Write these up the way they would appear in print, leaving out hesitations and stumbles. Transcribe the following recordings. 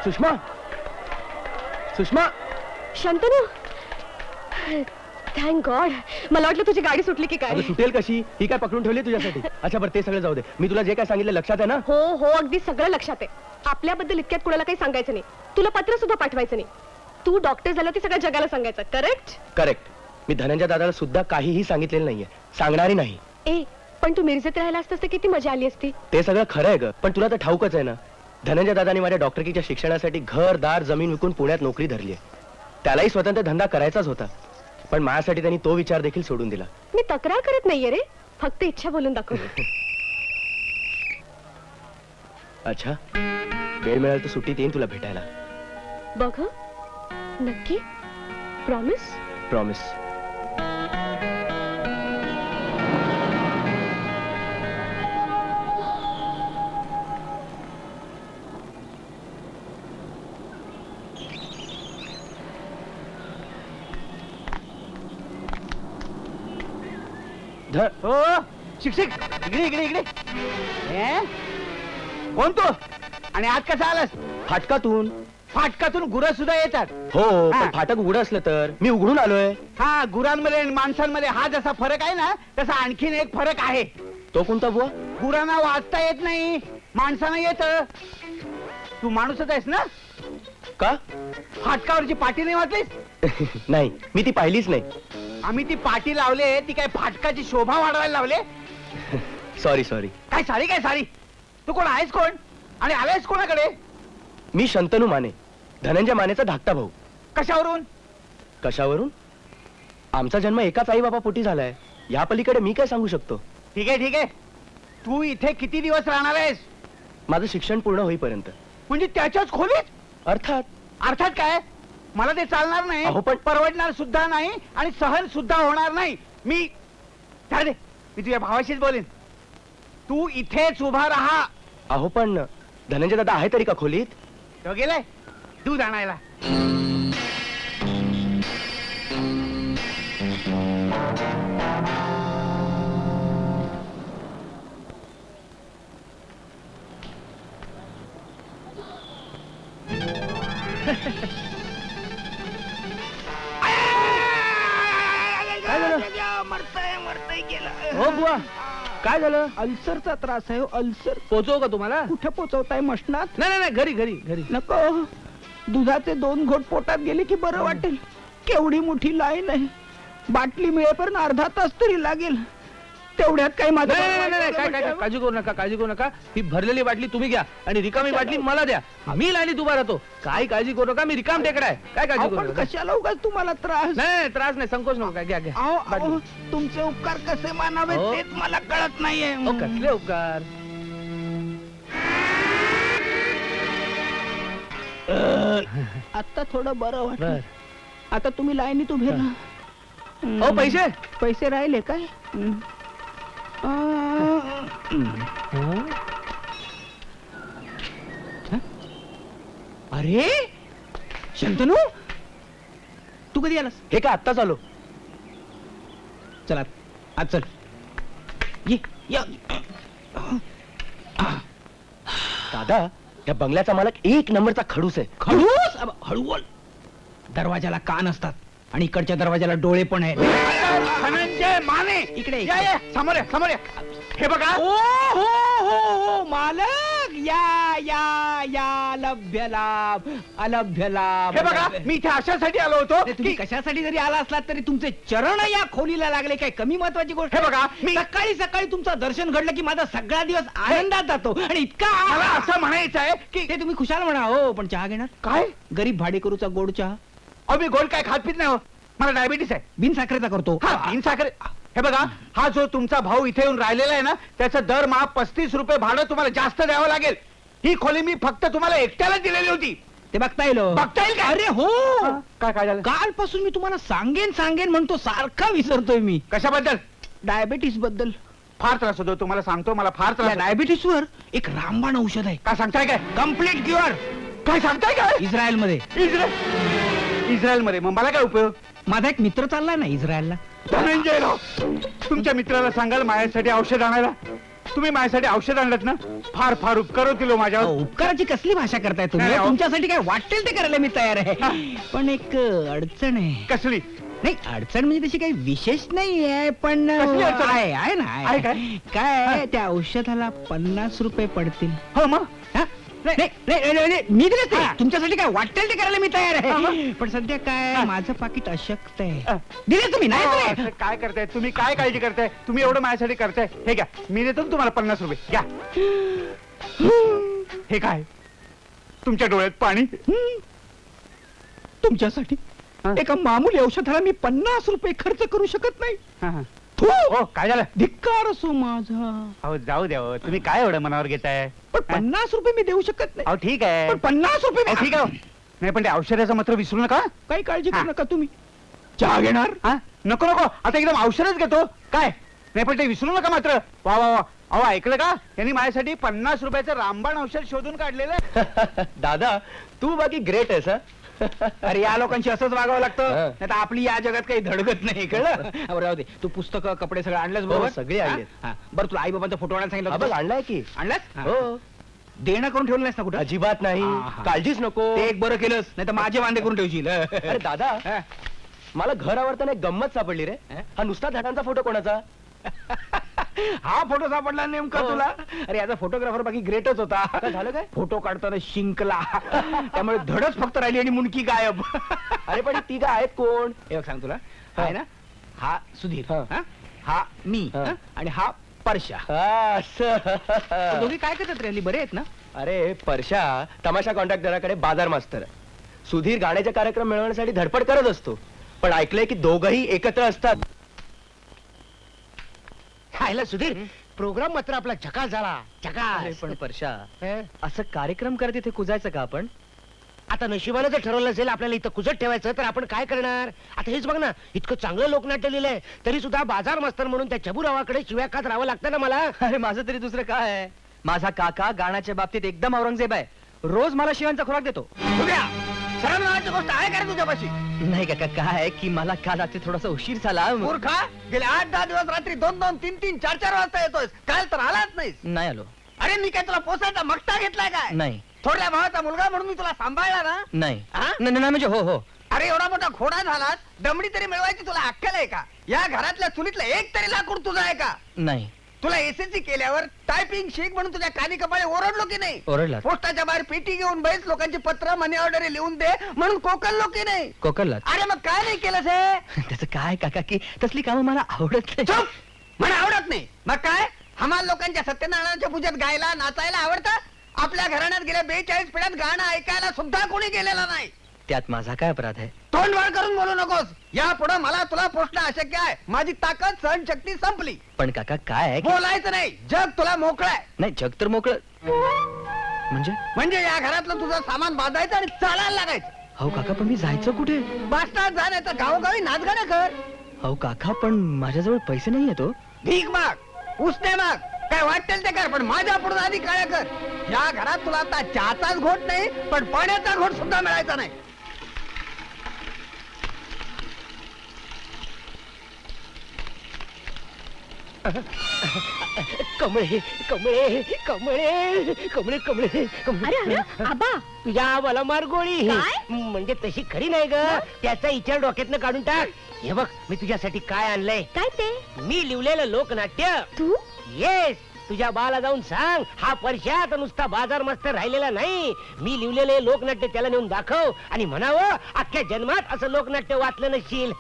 Sushma, Sushma. Shantanu, thank God. मला वाटलं तुझी गाडी सुटली की काय. अगं सुटेल कशी, ही काय पकडून ठेवली तुझ्यासाठी. अच्छा बरं ते सगळं जाऊ दे. मी तुला जे काय सांगितलं लक्षात आहे ना? हो हो, अगदी सगळं लक्षात आहे. आपल्याबद्दल इतक्यात कुणाला काही सांगायचं नाही. तुला पत्र सुद्धा पाठवायचं नाही. तू डॉक्टर झाला ते सगळ्या जगाला सांगायचं. करेक्ट? करेक्ट. मी धनंजय दादाला सुद्धा काहीही सांगितलेलं नाहीये, सांगणारही नाही. ए, पण तू मिरजेत राहिला असतास तर किती मजा आली असती. ते सगळं खरं आहे ग, पण तुला तर ठाऊकच आहे ना, धनंजय दादानी माझ्या डॉक्टरकीच्या शिक्षणासाठी घर दार जमीन विकून पुण्यात नोकरी धरली आहे. त्यालाही स्वतंत्र धंदा करायचाच होता, पण माझ्यासाठी त्यांनी तो विचार देखील सोडून दिला. मी तक्रार करत नाहीये रे, फक्त इच्छा बोलून दाखवली. अच्छा, वेळ मिळाल तर सुट्टीत येईन तुला भेटायला. बघ हं. नक्की? प्रॉमिस? प्रॉमिस. हो शिक्षक, इकडे इकडे इकडे. कोण तू आणि आज कसा आलास? फाटकातून. फाटकातून गुरं सुद्धा येतात. हो, हा. पण फाटक उघडं असलं तर मी उघडून आलोय. हा, गुरांमध्ये आणि माणसांमध्ये हा जसा फरक आहे ना, तसा आणखीन एक फरक आहे. तो कोणता बुवा? गुरांना वाचता येत नाही, माणसांना येत. तू माणूसच आहेस ना? का? फाटकावरची पाटी नाही वाचलीस? नाही, मी ती पाहिलीच नाही. आम्ही ती पाटी लावले, ती काय फाटकाची शोभा वाढवायला लावले? Sorry sorry. काय सारी काय सारी? तू कोण आहेस कोण आणि आलायस कोणाकडे? मी शंतनू माने, धनंजय मानेचा धाकटा भाऊ. कशावरून? कशावरून? आमचा जन्म एकाच आई बाबा पोटी झालाय, या पलीकडे मी काय सांगू शकतो. ठीक आहे ठीक आहे. तू इथे किती दिवस राहणार आहेस? माझं शिक्षण पूर्ण होईपर्यंत. म्हणजे त्याच्याच खोलीत? अर्थात. अर्थात काय? मला ते चालणार नाही. अहो, पण परवडणार सुद्धा नाही आणि सहन सुद्धा होणार नाही. मी तुझ्या भावाशीच बोलेन. तू इथेच उभा राहा. अहो पण धनंजय दादा आहे तरी का खोलीत? तो गेलाय दूध आणायला. काय झालं? मरतय गेला. हो बुवा, काय झालं? अल्सरचा त्रास आहे. अल्सर. पोचव का तुम्हाला? कुठे पोचवताय? मशनात? नाही नाही, घरी घरी घरी. नको. दुधाचे 2 घोट पोटात गेले की बरं वाटेल. केवढी मोठी लाईन आहे. बाटली मिळेपर्यंत अर्धा तास तरी लागेल. तेवढ्यात काही माझं काय काळजी करू नका, काळजी करू नका. ही भरलेली बाटली तुम्ही घ्या आणि रिकामी बाटली मला द्या. मी लाईनीत उभा राहतो. काय काळजी करू नका, मी रिकाम टेकडा आहे. काय काळजी करू आपण नका. कशाला उगाच तुम्हाला त्रास? नाही त्रास नाही, संकोच नका. घ्या घ्या अहो, बाटली. अहो, तुमचे उपकार कसे मानावे अहो. तेच मला कळत नाहीये. अहो, कसले उपकार? आता थोडं बरं बर. वाटलं. आता तुम्ही लाईनीत उभे राहा. अहो पैसे. पैसे राहिले काय? अरे शंतनू, तू कधी आलास? हे काय आत्ताच आलो. चला आज चल. ये या. दादा, या बंगल्याचा मालक 1 नंबरचा खडूस आहे. खडूस? हळू बोल. दरवाजाला कान असतात आणि इकडच्या दरवाजाला डोळे पण आहेत. धनंजय माने इकडे या, या. समोर या, समोर या. हे बघा. ओ हो हो हो मालक, या या या. लभ्य लाभ, अलभ्य लाभ. हे बघा, मी इथे अशासाठी आलो होतो. तुम्ही कशासाठी जरी आला असलात तरी तुमचे चरण या खोलीला लागले. काय कमी महत्वाची गोष्ट? हे बघा, मी सकाळी सकाळी तुमचं दर्शन घडलं की माझा सगळा दिवस आनंदात जातो. आणि इतका मला असं म्हणायचं आहे की ते तुम्ही खुशाल म्हणा. हो, पण चहा घेणार काय? गरीब भाडेकरूचा गोड चहा. अहो, मी गोड काय खात पित नाही. हो, मला डायबिटीस आहे. बिन साखरेचा करतो. बिन साखरे. हे बघा, हा जो तुमचा भाऊ इथे येऊन राहिलेला आहे ना, त्याचं दरमहा 35 रुपये भाडं तुम्हाला जास्त द्यावं लागेल. ही खोली मी फक्त तुम्हाला एकट्याला दिलेली होती. ते बघता येईल. बघता येईल का? अरे हो. काय काय झालं? कालपासून मी तुम्हाला सांगेन सांगेन म्हणतो, सारखा विसरतोय मी. कशाबद्दल? डायबिटीस बद्दल. फार त्रास होतो तुम्हाला सांगतो. मला फार त्रास. डायबिटीस वर एक रामबाण औषध आहे. काय सांगताय? काय कम्प्लीट क्युअर? काय सांगताय? काय इस्रायल मध्ये? इस्रायल मध्ये? मग मला काय उपयोग? माझा एक मित्र चाललाय ना इस्रायलला. धनंजयराव, तुमच्या मित्राला सांगाल माझ्यासाठी औषध आणायला. तुम्ही माझ्यासाठी औषध आणलं ना, फार फार उपकार होतील हो माझ्यावर. उपकाराची कसली भाषा करताय तुम्ही? नाही, अहो. तुमच्यासाठी काय वाटेल ते करायला मी तयार आहे. पण एक अडचण आहे. कसली? नाही, अडचण म्हणजे तशी काही विशेष नाही आहे, पण कसली अडचण आहे? आहे ना, आहे काय? काय त्या औषधाला 50 रुपये पडतील. हो मग हा? नाही, नाही, नाही, नाही, मी दिलेच नाही. हा. तुमच्यासाठी काय वाटेल ते करायला मी तयार हा, आहे. मग? पण सध्या काय माझं पाकिट अशक्त आहे. हा. दिले तुम्ही नाही अहो, दिले? असं काय करताय तुम्ही? काय काळजी करताय तुम्ही? एवढं माझ्यासाठी करताय. हे घ्या, मी देतो ना तुम्हाला 50 रुपये. घ्या. हे काय? तुमच्या डोळ्यात पाणी? तुमच्यासाठी हा. एका मामूली औषधाला मी 50 रुपये खर्च करू शकत नाही. हा, हा. थू! हो काय झालं? धिक्कार असो माझा. अहो जाऊ द्या हो. तुम्ही काय एवढं मनावर घेताय? पण 50 रुपये मी देऊ शकत नाही. अहो ठीक आहे. पण 50 रुपये अहो, ठीक आहे हो. नाही पण त्या औषधाचं मात्र विसरू नका. काही काळजी करू हा. नका तुम्ही. चहा घेणार? हा? नको नको, आता एकदम औषधच घेतो. काय नाही पण ते विसरू नका मात्र. वा वा वा. अहो ऐकलं का? यांनी माझ्यासाठी 50 रुपयाचं रामबाण औषध शोधून काढलेलं आहे. दादा तू बाकी ग्रेट आहेस हा. अरे या लोकांशी असंच वागावं लागतं. हा. नाही तर आपली या जगात काही धडगत नाही, कळलं? अहो, राहू दे. तू पुस्तकं कपडे सगळं आणलंच बरोबर? हो, सगळे आणलेत. हा? बरं, तुला आई बाबांचा फोटो आणायला सांगितलं हा बघ होतं? आणलाय की. आणलास? हो देणं करून ठेवलं नाहीस ना कुठं? अजिबात नाही. हा, हा. काळजीच नको. ते एक बरं केलंस, नाही तर माझे वांदे करून ठेवशील. अरे दादा हा. मला घर आवडताना एक गंमत सापडली रे. हा? हा नुसता झाडांचा फोटो कोणाचा? हा फोटो सापडला नेमका हो. तुला? अरे याचा फोटोग्राफर बाकी ग्रेटच होता. काय झालं काय? फोटो काढताना शिंकला, त्यामुळे धडच फक्त राहिली आणि मुंडकी गायब. अरे पण ती काय आहेत कोण? हे बघ सांग तुला, हा. आहे ना, हा सुधीर, हा. हा? हा मी, हा. हा? आणि हा परशा. हा, असं. दोघी काय करतात रे? हल्ली बरे आहेत ना? अरे परशा तमाशा कॉन्ट्रॅक्टराकडे बाजार मास्तर आहे. सुधीर गाण्याचे कार्यक्रम मिळवण्यासाठी धडपड करत असतो. पण ऐकलंय की दोघही एकत्र असतात. खायला सुधीर प्रोग्राम मात्र आपला झकास झाला. अरे झकास. पण परशा हं? असं कार्यक्रम करत इथे कुजायचं का आपण? आता नशिबानं जर ठरवलं असेल आपल्याला इथं कुजत ठेवायचं तर आपण काय करणार? आता हेच बघ ना, इतकं चांगलं लोकनाट्य लिहिलंय तरी सुद्धा बाजार मास्तर म्हणून त्या चबुरावाकडे शिव्या खात राहावं लागतं ना मला. अरे माझं तरी दुसरं काय आहे? माझा काका गाण्याच्या बाबतीत एकदम औरंगजेब आहे. रोज मला शिवांचा खुराक देतो. सरळ नावाची गोष्ट आहे का रे तुझ्यापाशी? नाही काका काय आहे की मला काल रात्री थोडासा उशीर झाला. मूर्खा, गेले 8-10 दिवस रात्री 2-2, 3-3, 4-4 वाजता येतोय. काल तर आलाच नाहीस. नाही आलो. अरे मी काय तुला पोसायचा मगता घेतलाय काय? नाही थोरल्या भावाचा मुलगा म्हणून मी तुला सांभाळला ना. नाही हा? नाही म्हणजे हो हो. अरे एवढा मोठा घोडा झालास, दमडी तरी मिळवायची तुला अक्कल आहे का? या घरातल्या चुलीतलं एक तरी लाकूड तुझं आहे का? नाही तुला एसएससी केल्यावर टायपिंग शिक म्हणून तुझ्या कानी कपाळे ओरडलो की नाही? ओरडलात. पोस्टाच्या बाहेर पेटी घेऊन बैस, लोकांची पत्र मनी ऑर्डर लिहून दे म्हणून कोकललो की नाही? कोकणलात. अरे मग काय नाही केलंस हे? त्याचं काय काका की तसली कामं मला आवडत नाही. चुप! मला आवडत नाही. मग काय? हमाल लोकांच्या सत्यनारायणाच्या पूजेत गायला नाचायला आवडतं? आपल्या घराण्यात गेल्या 42 पिढ्यात गाणं ऐकायला सुद्धा कोणी गेलेला नाही. त्यात माझा काय अपराध आहे? तोंड वाढ करून बोलू नकोस. या पुढे मला तुला पोचणं अशक्य आहे. माझी ताकद सहनशक्ती संपली. पण काका काय आहे की- बोलायचं नाही. जग तुला मोकळं आहे. नाही जग तर मोकळं म्हणजे या घरातलं तुझं सामान बांधायचं आणि चालायला लागायचं. हो काका पण मी जायचं कुठे? बास्टात जा नाही तर गावोगावी नाचगाणं कर. हो काका पण माझ्याजवळ पैसे नाही येतो. भीक माग, उसने माग, काय वाटेल ते कर, पण माझ्या पुढे आधी काय कर. या घरात तुला आता चहाचाच घोट नाही पण पाण्याचा घोट सुद्धा मिळायचा नाही. कमळे कमळे कमळे कमळे कमळे कमळे. अरे अरे आबा तुझ्या मला मार गोळी. काय? म्हणजे तशी खरी नाही ग. त्याचा विचार डोक्यातनं काढून टाक. हे बघ मी तुझ्यासाठी काय आणलंय. काय ते? मी लिवलेलं लोकनाट्य. तू येस, तुझ्या बाला जाऊन सांग हा परशात नुसता बाजार मास्तर राहिलेला नाही. मी लिवलेले लोकनाट्य त्याला नेऊन दाखव आणि म्हणावं अख्ख्या जन्मात असं लोकनाट्य वाचलं नसशील.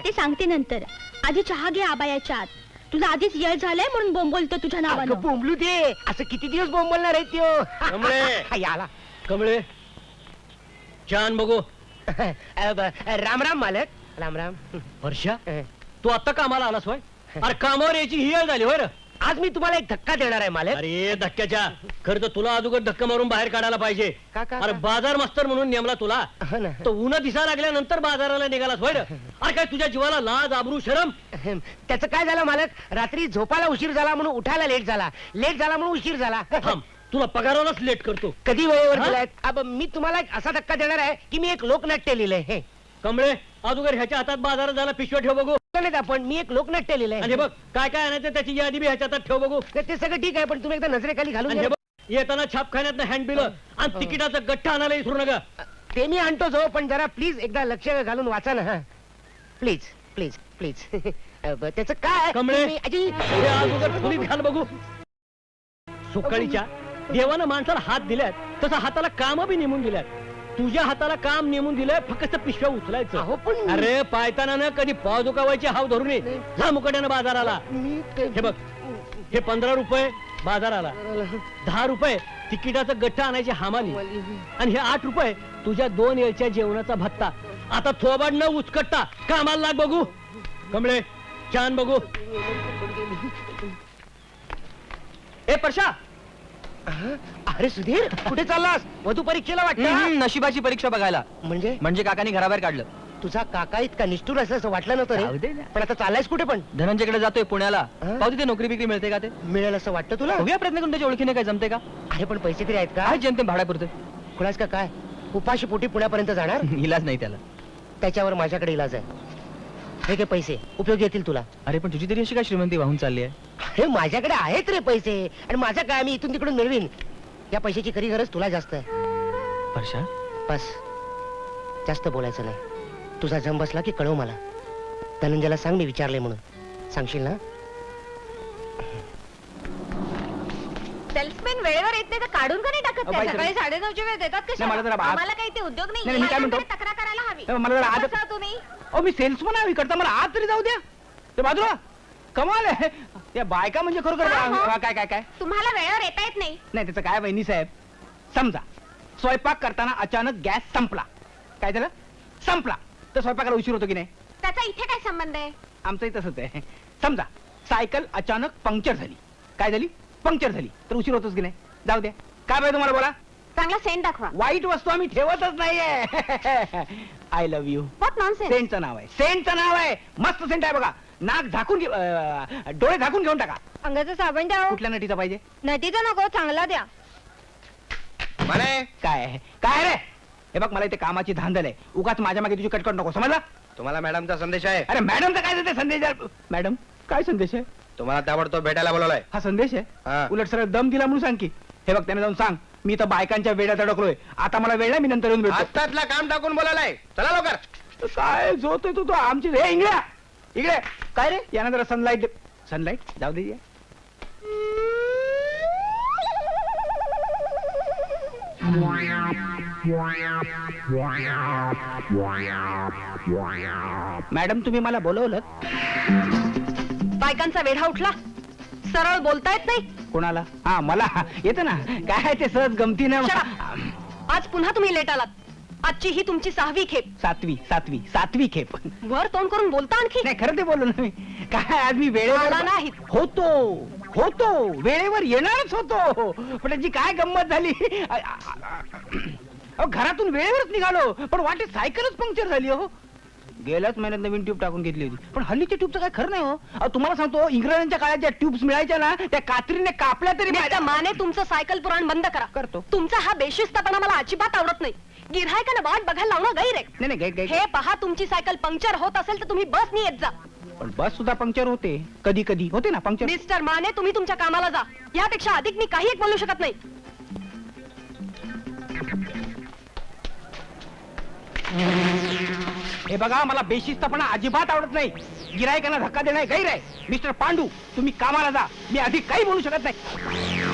ते सांगते नंतर. आधी चहा घे आबा याच्यात. तुझा आधीच येळ झालाय म्हणून बोंबलतो तुझ्या अगं, नावानं. बोंबलू दे. असं किती दिवस बोंबलणार आहे त्यो. कमळे. याला कमळे छान बघू. राम राम मालक. राम राम. वर्षा तू आता कामाला आलास होय? अरे कामावर यायची ही वेळ झाली होय रे? आज मी तुम्हाला एक धक्का देणार आहे मालक. अरे धक्क्याच्या खरं तर तुला अगोदर धक्का मारून बाहेर काढायला पाहिजे. का, का, अरे का? बाजार मास्तर म्हणून नेमला तुला. हो ना. तो उन्हा दिसा लागल्यानंतर बाजाराला निघालास होय रे? अरे काय तुझ्या जीवाला लाज आबरू शरम? त्याचं काय झालं मालक? रात्री झोपायला उशीर झाला म्हणून उठायला लेट झाला. लेट झाला म्हणून उशीर झाला. थांब तुला पगारालाच लेट करतो. कधी वेळेवर हा? दिलाय? अब मी तुम्हाला एक असा धक्का देणार आहे की मी एक लोकनाट्य लिहिलंय. हे कमळे अगोदर ह्याच्या हातात बाजारात जायला पिशव्या ठेव बघू. नाही आपण मी एक लोकनाट्य लिहिलंय. आणि हे बघ काय काय आणायचं त्याची यादी बी ह्याच्या हातात ठेव बघू. ते सगळं ठीक आहे पण तुम्ही एकदा नजरेखाली घालून आणि हे घ्या. बघ येताना छापखान्यात हँडबिल आणि तिकिटाचा गठ्ठा आणायला विसरू नका. ते मी आणतोच हो, पण जरा प्लीज एकदा लक्ष घालून वाचा ना. हा प्लीज प्लीज प्लीज. त्याचं काय कमळे. तुम्ही- अजी, हे अगोदर खोलीत घाल बघू. सुकाळीच्या देवानं माणसाला हात दिल्यात तसं हाताला काम बी नेमून दिल्यात. तुझ्या हाताला काम नेमून दिलंय फक्त पिशव्या उचलायचं. अहो, पण- अरे पायताना न कधी पाव दुखावायची हाव धरून ये. जा मुकट्यानं बाजाराला. मी ते- हे बघ, हे 15 रुपये बाजाराला, 10 रुपये तिकिटाचं गठ्ठा आणायची हमाली आणि हे 8 रुपये तुझ्या 2 वेळच्या जेवणाचा भत्ता. आता थोबाड न उचकटता कामाला लाग बघू. कमळे छान बघू. ए परशा, अरे सुधीर कुठे चाललास? वधू परीक्षेला वाटतं. नशिबाची परीक्षा बघायला. म्हणजे काकानी घराबाहेर काढलं. तुझा काका इतका निष्ठुर असं वाटलं नव्हतं जाऊ दे रे. ना. पण आता चाललायस कुठे? पण धनंजयकडे जातोय पुण्याला. हा? पाहू तिथे नोकरी बिकरी मिळते का ते. मिळेल असं वाटतं तुला? बघूया प्रयत्न करून त्याच्या ओळखीने काय जमते का. अरे पण पैसे तरी आहेत का? काय जनते भाड्यापुरते. खुलास का काय? उपाशी पोटी पुण्यापर्यंत जाणार? इलाज नाही त्याला. त्याच्यावर माझ्याकडे इलाज आहे. हे घे पैसे, उपयोगी येतील तुला. अरे पण तुझी तरी अशी काय श्रीमंती वाहून चालली आहे. अरे माझ्याकडे आहेत रे पैसे, आणि माझं काय, मी इथून तिकडून मिळवीन. या पैशाची खरी गरज तुला जास्त आहे. परशा, बस, जास्त बोलायचं नाही. तुझा जम बसला की कळव मला. धनंजयला सांग मी विचारले म्हणून. सांगशील ना? सेल्समॅन वेळेवर येत नाही तर काढून का नाही टाकत? बाई, त्या? सकाळी 9:30ची वेळ देतात नाही, मला जरा कशा? आत- आम्हाला काही ते उद्योग नाही. नाही, मी काय म्हणतो? माझ्याकडे तक्रार करायला हवी. नाही, मला जरा आत- कसा तुम्ही? ओ मी सेल्समन आहे इकडचा, मला आत तरी जाऊ द्या. ते बाजूला कमाल आहे. त्या बायका म्हणजे खरोखर हा, हा. काय काय काय तुम्हाला वेळेवर येता येत नाही. नाही त्याचं काय वहिनी साहेब, समजा स्वयंपाक करताना अचानक गॅस संपला, काय झालं? संपला तर स्वयंपाकाला उशीर होतो की नाही? त्याचा इथे काय संबंध आहे? आमचंही तसंच आहे. समजा सायकल अचानक पंक्चर झाली, काय झाली? पंक्चर झाली तर उशीर होतोच की नाही? जाऊ द्या, काय पाहिजे तुम्हाला बोला. चांगला सेंट दाखवा. वाईट वस्तू आम्ही ठेवतच नाहीये. I love you. What nonsense. सेंटचं नाव आहे, सेंटचं नाव आहे. मस्त सेंट आहे बघा. नाक झाकून डोळे झाकून घेऊन टाका. अंगाचं साबण द्या. कुठल्या नटीचा पाहिजे? नटीचा नको, चांगला द्या. काय आहे? काय रे? हे बघ, मला इथे कामाची धांदल आहे. उगाच माझ्या मागे तुझी कटकट नको, समजला? तुम्हाला मॅडमचा संदेश आहे. अरे मॅडमचा काय देते संदेश? मॅडम काय संदेश आहे? तुम्हाला ताबडतोब भेटायला बोलवलाय. हा संदेश हा. आहे? उलट सरळ दम दिला म्हणून सांग की. हे बघ, त्याने जाऊन सांग मी तर बायकांच्या वेड्यात अडकलोय. आता मला वेळ नाही, मी नंतर येऊन भेटतो. आत्तातला काम टाकून बोलायलाय. चला लवकर. काय झोतोय तू? आमची हे इंगळ्या इकडे. काय रे? यानं जरा सनलाईट. सनलाईट जाऊ दे. मॅडम तुम्ही मला बोलवलं? बायकांचा वेढा उठला. सरळ बोलता येत नाही. कोणाला? हा मला येतं ना. काय ते सहज गमतीनं. Shut आज पुन्हा तुम्ही लेट आलात. आजची ही तुमची 6वी खेप. सातवी खेप. वर तोंड करून बोलता आणखी. नाही खरं ते बोललो ना मी. काय आज मी आला वेळेवर नाहीत. होतो वेळेवर येणारच होतो. पण त्याची काय गंमत झाली. अहो, घरातून वेळेवरच निघालो, पण वाटेत सायकलच पंक्चर झाली. हो, गेल्याच महिन्यात नवीन ट्यूब टाकून घेतली होती. पण हल्लीच्या ट्यूबचं काय खरं नाही. हो अहो, तुम्हाला सांगतो, इंग्रजांच्या काळात ज्या ट्यूब्स मिळायच्या ना, त्या कात्रीने कापल्या तरी मिस्टर माने, तुमचं सायकल पुराण बंद करा. करतो. तुमचा हा बेशिस्तपणा मला अजिबात आवडत नाही. गिऱ्हाईकानं वाट बघायला लावणं गैर आहे. नाही नाही हे पहा, तुमची सायकल पंक्चर होत असेल तर तुम्ही बसनी येत जा. पण बस सुद्धा पंक्चर होते, कधी कधी होते ना पंक्चर. मिस्टर माने, तुम्ही तुमच्या कामाला जा. यापेक्षा अधिक मी काही एक बोलू शकत नाही. हे बघा, मला बेशिस्तपणा अजिबात आवडत नाही. गिरायकांना धक्का देणं गैर आहे. मिस्टर पांडू, तुम्ही कामाला जा. मी अधिक काही बोलू शकत नाही.